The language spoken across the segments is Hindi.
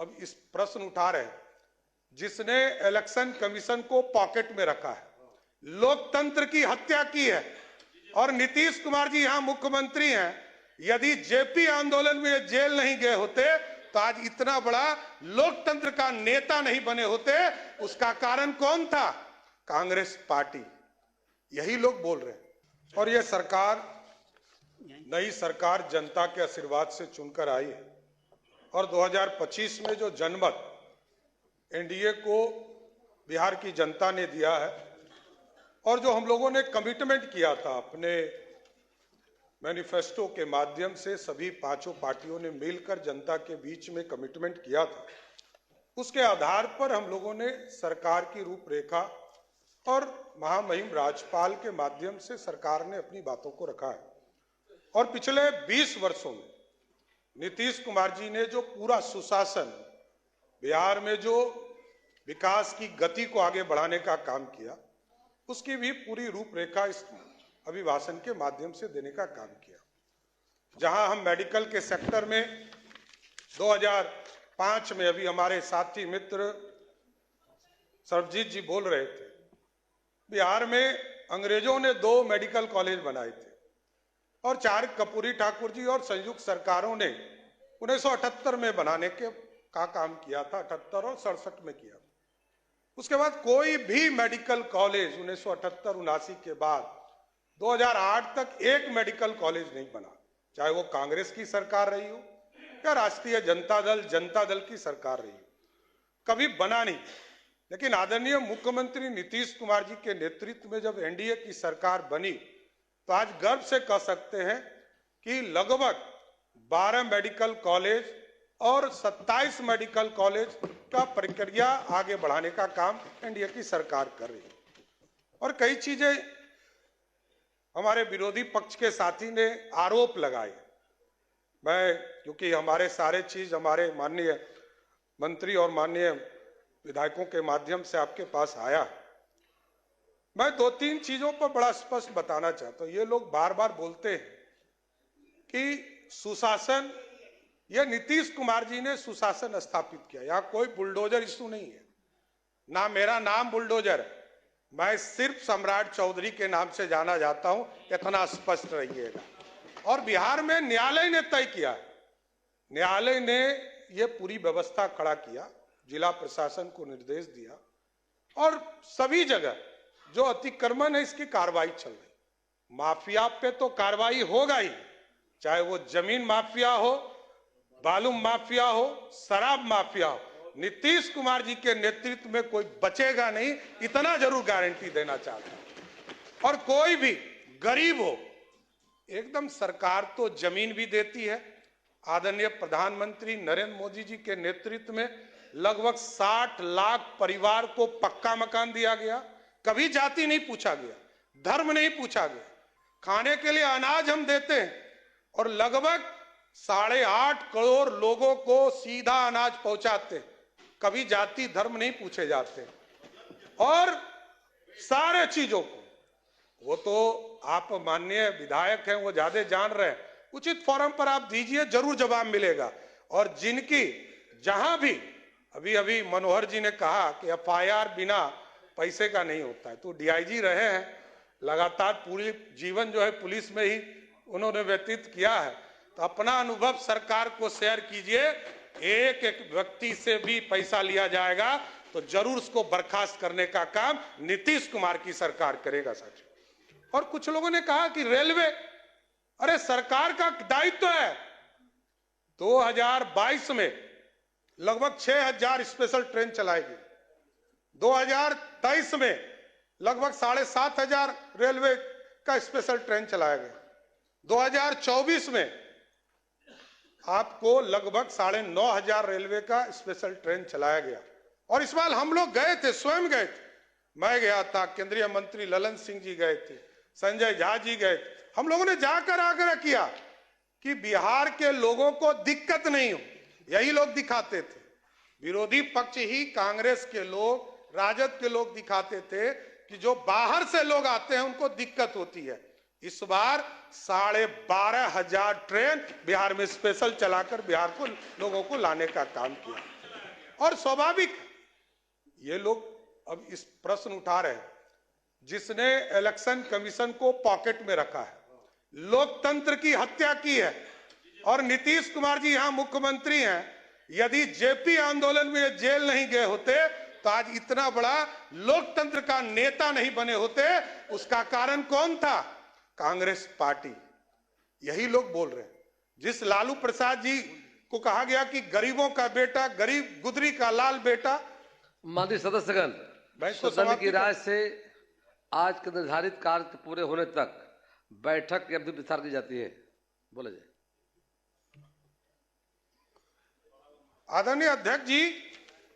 अब इस प्रश्न उठा रहे हैं जिसने इलेक्शन कमीशन को पॉकेट में रखा है, लोकतंत्र की हत्या की है। और नीतीश कुमार जी यहां मुख्यमंत्री हैं। यदि जेपी आंदोलन में जेल नहीं गए होते तो आज इतना बड़ा लोकतंत्र का नेता नहीं बने होते। उसका कारण कौन था? कांग्रेस पार्टी। यही लोग बोल रहे हैं। और ये सरकार, नई सरकार जनता के आशीर्वाद से चुनकर आई है और 2025 में जो जनमत एनडीए को बिहार की जनता ने दिया है और जो हम लोगों ने कमिटमेंट किया था अपने मैनिफेस्टो के माध्यम से, सभी पांचों पार्टियों ने मिलकर जनता के बीच में कमिटमेंट किया था, उसके आधार पर हम लोगों ने सरकार की रूपरेखा और महामहिम राज्यपाल के माध्यम से सरकार ने अपनी बातों को रखा है। और पिछले 20 वर्षों में नीतीश कुमार जी ने जो पूरा सुशासन, बिहार में जो विकास की गति को आगे बढ़ाने का काम किया, उसकी भी पूरी रूपरेखा इस अभिभाषण के माध्यम से देने का काम किया। जहां हम मेडिकल के सेक्टर में 2005 में, अभी हमारे साथी मित्र सरबजीत जी बोल रहे थे, बिहार में अंग्रेजों ने 2 मेडिकल कॉलेज बनाए थे और 4 कर्पूरी ठाकुर जी और संयुक्त सरकारों ने 1978 में बनाने का काम किया था, 78 और 67 में किया। उसके बाद कोई भी मेडिकल कॉलेज 1978-79 के बाद 2008 तक एक मेडिकल कॉलेज नहीं बना, चाहे वो कांग्रेस की सरकार रही हो या राष्ट्रीय जनता दल की सरकार रही हो, कभी बना नहीं। लेकिन आदरणीय मुख्यमंत्री नीतीश कुमार जी के नेतृत्व में जब एनडीए की सरकार बनी तो आज गर्व से कह सकते हैं कि लगभग 12 मेडिकल कॉलेज और 27 मेडिकल कॉलेज का प्रक्रिया आगे बढ़ाने का काम एनडीए की सरकार कर रही है। और कई चीजें हमारे विरोधी पक्ष के साथी ने आरोप लगाए। मैं, क्योंकि हमारे सारे चीज हमारे माननीय मंत्री और माननीय विधायकों के माध्यम से आपके पास आया, मैं 2-3 चीजों पर बड़ा स्पष्ट बताना चाहता हूं। ये लोग बार बार बोलते हैं कि सुशासन, यह नीतीश कुमार जी ने सुशासन स्थापित किया। यहां कोई बुलडोजर इशू नहीं है, ना मेरा नाम बुलडोजर है, मैं सिर्फ सम्राट चौधरी के नाम से जाना जाता हूं, इतना स्पष्ट रहिएगा। और बिहार में न्यायालय ने तय किया, न्यायालय ने यह पूरी व्यवस्था खड़ा किया, जिला प्रशासन को निर्देश दिया और सभी जगह जो अतिक्रमण है इसकी कार्रवाई चल रही। माफिया पे तो कार्रवाई होगा ही, चाहे वो जमीन माफिया हो, बालू माफिया हो, शराब माफिया हो, नीतीश कुमार जी के नेतृत्व में कोई बचेगा नहीं, इतना जरूर गारंटी देना चाहता हूं। और कोई भी गरीब हो, एकदम सरकार तो जमीन भी देती है। आदरणीय प्रधानमंत्री नरेंद्र मोदी जी के नेतृत्व में लगभग 60 लाख परिवार को पक्का मकान दिया गया। कभी जाति नहीं पूछा गया, धर्म नहीं पूछा गया, खाने के लिए अनाज हम देते हैं और लगभग 8.5 करोड़ लोगों को सीधा अनाज पहुंचाते हैं, कभी जाति धर्म नहीं पूछे जाते। और सारे चीजों को, वो तो आप माननीय विधायक हैं, वो ज्यादा जान रहे हैं, उचित फोरम पर आप दीजिए, जरूर जवाब मिलेगा। और जिनकी जहां भी, अभी मनोहर जी ने कहा कि एफआईआर बिना पैसे का नहीं होता है, तो डीआईजी रहे हैं, लगातार पूरी जीवन जो है पुलिस में ही उन्होंने व्यतीत किया है, तो अपना अनुभव सरकार को शेयर कीजिए। एक एक व्यक्ति से भी पैसा लिया जाएगा तो जरूर उसको बर्खास्त करने का काम नीतीश कुमार की सरकार करेगा साथियों। और कुछ लोगों ने कहा कि रेलवे, अरे सरकार का दायित्व है। 2022 में लगभग 6000 स्पेशल ट्रेन चलाएगी, 2023 में लगभग 7500 रेलवे का स्पेशल ट्रेन चलाया गया, 2024 में आपको लगभग 9500 रेलवे का स्पेशल ट्रेन चलाया गया। और इस बार हम लोग गए थे, स्वयं गए थे, मैं गया था, केंद्रीय मंत्री ललन सिंह जी गए थे, संजय झा जी गए थे। हम लोगों ने जाकर आग्रह किया कि बिहार के लोगों को दिक्कत नहीं हो, यही लोग दिखाते थे। विरोधी पक्ष ही कांग्रेस के लोग, राजद के लोग दिखाते थे कि जो बाहर से लोग आते हैं उनको दिक्कत होती है। इस बार 12,500 ट्रेन बिहार में स्पेशल चलाकर बिहार को लोगों को लाने का काम किया। और स्वाभाविक ये लोग अब इस प्रश्न उठा रहे हैं, जिसने इलेक्शन कमीशन को पॉकेट में रखा है, लोकतंत्र की हत्या की है, और नीतीश कुमार जी यहां मुख्यमंत्री हैं। यदि जेपी आंदोलन में जेल नहीं गए होते तो आज इतना बड़ा लोकतंत्र का नेता नहीं बने होते। उसका कारण कौन था? कांग्रेस पार्टी। यही लोग बोल रहे हैं। जिस लालू प्रसाद जी को कहा गया कि गरीबों का बेटा, गरीब गुदरी का लाल बेटा। माननीय सदस्यगण, सदन की राय से आज के निर्धारित कार्य पूरे होने तक बैठक की अवधि विस्तार की जाती है। बोले जाए। आदरणीय अध्यक्ष जी,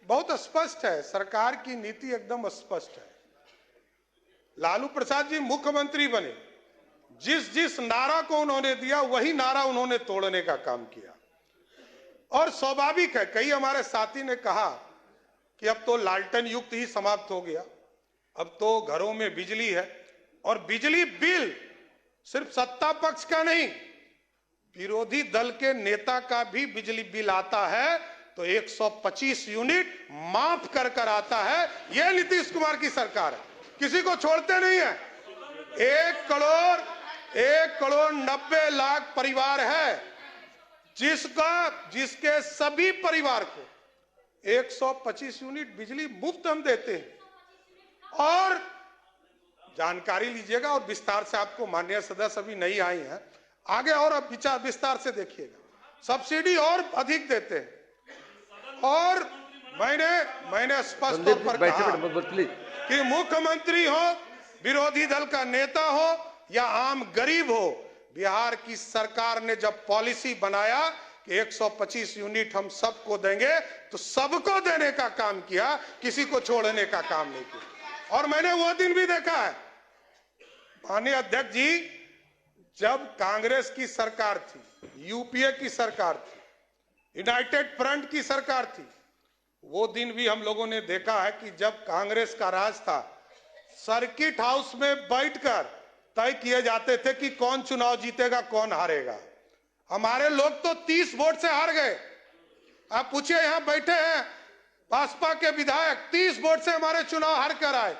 बहुत स्पष्ट है, सरकार की नीति एकदम स्पष्ट है। लालू प्रसाद जी मुख्यमंत्री बने, जिस जिस नारा को उन्होंने दिया वही नारा उन्होंने तोड़ने का काम किया। और स्वाभाविक है, कई हमारे साथी ने कहा कि अब तो लालटेन युग ही समाप्त हो गया, अब तो घरों में बिजली है, और बिजली बिल सिर्फ सत्ता पक्ष का नहीं, विरोधी दल के नेता का भी बिजली बिल आता है तो 125 यूनिट माफ कर कर आता है। यह नीतीश कुमार की सरकार है, किसी को छोड़ते नहीं है। 1 करोड़ 90 लाख परिवार है, जिसके सभी परिवार को 125 यूनिट बिजली मुफ्त हम देते हैं। और जानकारी लीजिएगा, और विस्तार से आपको माननीय सदस्य अभी नहीं आई हैं, आगे और अब विचार विस्तार से देखिएगा, सब्सिडी और अधिक देते हैं। और मैंने स्पष्ट तौर पर कहा कि मुख्यमंत्री हो, विरोधी दल का नेता हो या आम गरीब हो, बिहार की सरकार ने जब पॉलिसी बनाया कि 125 यूनिट हम सबको देंगे, तो सबको देने का काम किया, किसी को छोड़ने का काम नहीं किया। और मैंने वो दिन भी देखा है, माननीय अध्यक्ष जी, जब कांग्रेस की सरकार थी, यूपीए की सरकार थी, यूनाइटेड फ्रंट की सरकार थी, वो दिन भी हम लोगों ने देखा है कि जब कांग्रेस का राज था, सर्किट हाउस में बैठकर तय किए जाते थे कि कौन चुनाव जीतेगा, कौन हारेगा। हमारे लोग तो 30 वोट से हार गए। आप पूछिए, यहां बैठे हैं भाजपा के विधायक, 30 वोट से हमारे चुनाव हार कर आए।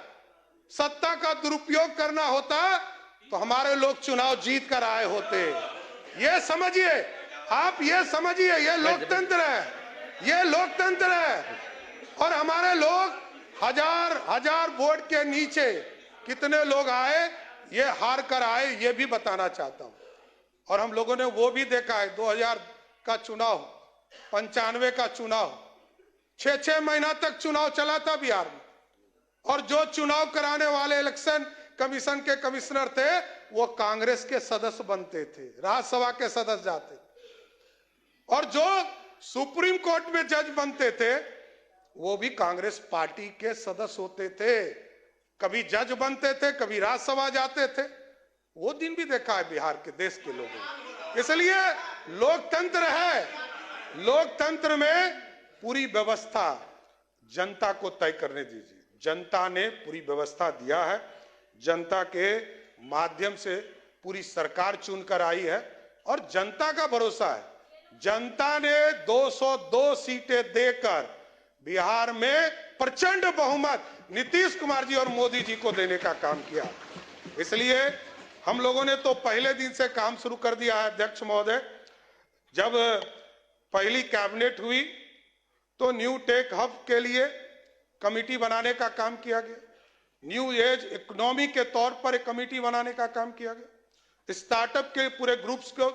सत्ता का दुरुपयोग करना होता तो हमारे लोग चुनाव जीत कर आए होते। ये समझिए, आप ये समझिए, ये लोकतंत्र है, ये लोकतंत्र है। और हमारे लोग हजार वोट के नीचे कितने लोग आए, ये हार कर आए, ये भी बताना चाहता हूं। और हम लोगों ने वो भी देखा है, 2000 का चुनाव, 95 का चुनाव, 6 महीना तक चुनाव चला था बिहार में। और जो चुनाव कराने वाले इलेक्शन कमीशन के कमिश्नर थे, वो कांग्रेस के सदस्य बनते थे, राज्यसभा के सदस्य जाते थे। और जो सुप्रीम कोर्ट में जज बनते थे, वो भी कांग्रेस पार्टी के सदस्य होते थे। कभी जज बनते थे, कभी राज्यसभा जाते थे। वो दिन भी देखा है बिहार के, देश के लोगों ने। इसलिए लोकतंत्र है, लोकतंत्र में पूरी व्यवस्था जनता को तय करने दीजिए। जनता ने पूरी व्यवस्था दिया है, जनता के माध्यम से पूरी सरकार चुनकर आई है, और जनता का भरोसा है। जनता ने 202 सीटें देकर बिहार में प्रचंड बहुमत नीतीश कुमार जी और मोदी जी को देने का काम किया। इसलिए हम लोगों ने तो पहले दिन से काम शुरू कर दिया है। अध्यक्ष महोदय, जब पहली कैबिनेट हुई तो न्यू टेक हब के लिए कमेटी बनाने का काम किया गया, न्यू एज इकोनॉमी के तौर पर एक कमेटी बनाने का काम किया गया, स्टार्टअप के पूरे ग्रुप्स को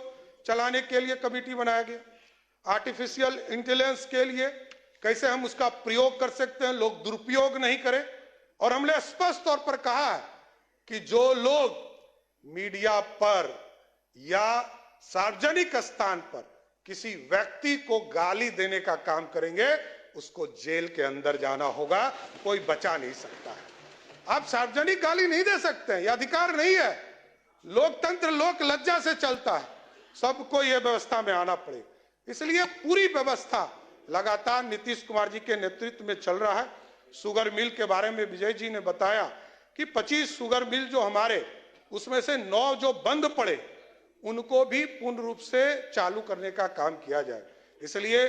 चलाने के लिए कमेटी बनाया गया, आर्टिफिशियल इंटेलिजेंस के लिए कैसे हम उसका प्रयोग कर सकते हैं, लोग दुरुपयोग नहीं करें। और हमने स्पष्ट तौर पर कहा है कि जो लोग मीडिया पर या सार्वजनिक स्थान पर किसी व्यक्ति को गाली देने का काम करेंगे, उसको जेल के अंदर जाना होगा, कोई बचा नहीं सकता है। आप सार्वजनिक गाली नहीं दे सकते हैं, यह अधिकार नहीं है। लोकतंत्र लोक लज्जा से चलता है, सबको यह व्यवस्था में आना पड़े। इसलिए पूरी व्यवस्था लगातार नीतीश कुमार जी के नेतृत्व में चल रहा है। शुगर मिल के बारे में विजय जी ने बताया कि 25 शुगर मिल जो हमारे, उसमें से 9 जो बंद पड़े, उनको भी पूर्ण रूप से चालू करने का काम किया जाए। इसलिए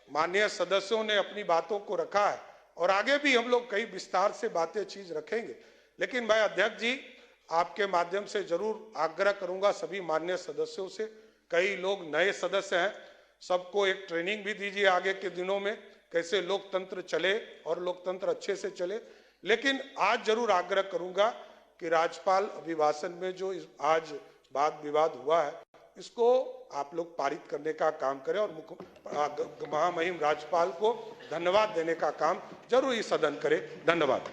माननीय सदस्यों ने अपनी बातों को रखा है और आगे भी हम लोग कई विस्तार से बातें चीज रखेंगे। लेकिन मैं अध्यक्ष जी आपके माध्यम से जरूर आग्रह करूंगा सभी माननीय सदस्यों से, कई लोग नए सदस्य हैं, सबको एक ट्रेनिंग भी दीजिए आगे के दिनों में कैसे लोकतंत्र चले और लोकतंत्र अच्छे से चले। लेकिन आज जरूर आग्रह करूंगा कि राज्यपाल अभिभाषण में जो आज वाद विवाद हुआ है इसको आप लोग पारित करने का काम करें और महामहिम राज्यपाल को धन्यवाद देने का काम जरूर इस सदन करे। धन्यवाद।